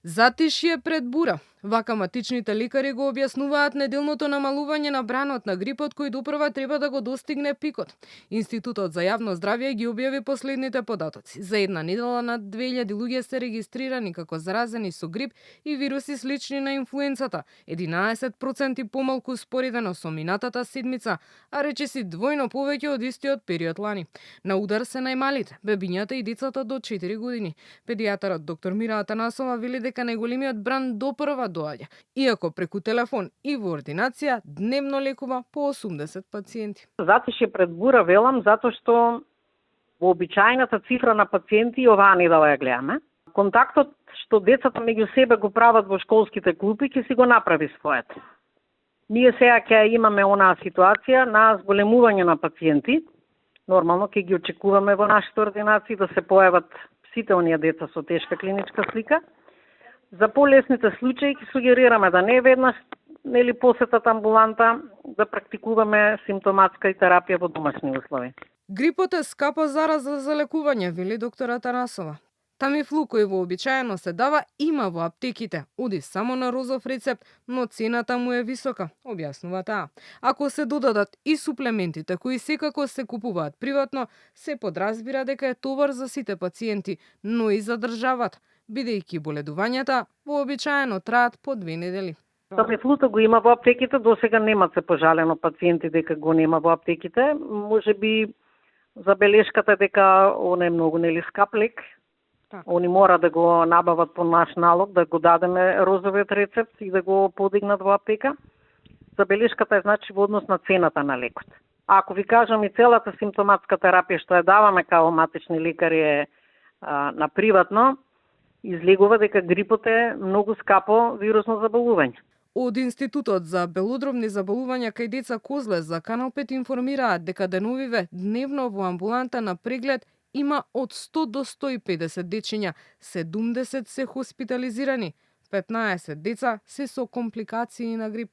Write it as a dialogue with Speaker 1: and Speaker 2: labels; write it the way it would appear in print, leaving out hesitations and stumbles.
Speaker 1: Затишје пред бура. Вака матичните лекари го објаснуваат неделното намалување на бранот на грипот кој допрва треба да го достигне пикот. Институтот за јавно здравје ги објави последните податоци. За една недела над 2000 луѓе се регистрирани како заразени со грип и вируси слични на инфлуенцата, 11% помалку споредено со минатата седмица, а речиси двојно повеќе од истиот период лани. На удар се најмалите, бебињата и децата до 4 години. Педијатарот доктор Мира Атанасова вели дека најголемиот бран допрва доаѓа, иако преку телефон и во ординација дневно лекува по 80 пациенти.
Speaker 2: Затишје пред бура велам затоа што вообичаената цифра на пациенти оваа недела ја гледаме. Контактот што децата меѓу себе го прават во школските клупи ќе си го направи своето. Ние сега ќе имаме онаа ситуација на зголемување на пациенти. Нормално ќе ги очекуваме во нашите ординации да се појават сите оние деца со тешка клиничка слика. За полесните случаи ќе сугерираме да не веднаш посетат амбуланта, да практикуваме симптоматска и терапија во домашни услови.
Speaker 1: Грипот е скапа зараза за лекување, вели доктор Атанасова. Тамифлу кој вообичаено се дава има во аптеките, оди само на розов рецепт, но цената му е висока, објаснува таа. Ако се додадат и суплементите кои секако се купуваат приватно, се подразбира дека е товар за сите пациенти, но и за државата, бидејќи боледувањата вообичаено траат по 2 недели.
Speaker 2: Тамифлуто го има во аптеките, досега нема се пожалено пациенти дека го нема во аптеките. Можеби забелешката дека он е многу скап лек. Они мора да го набават по наш налог, да го дадеме розовиот рецепт и да го подигнат во аптека. Забелешката е значи во однос на цената на лекот. А ако ви кажам и целата симптоматска терапија што ја даваме као матични лекари е на приватно, излегува дека грипот е многу скапо вирусно заболување.
Speaker 1: Од Институтот за белодробни заболувања кај деца Козлес за Канал 5 информираат дека деновиве дневно во амбуланта на преглед има од 100 до 150 дечиња, 70 се хоспитализирани, 15 деца се со компликации на грип.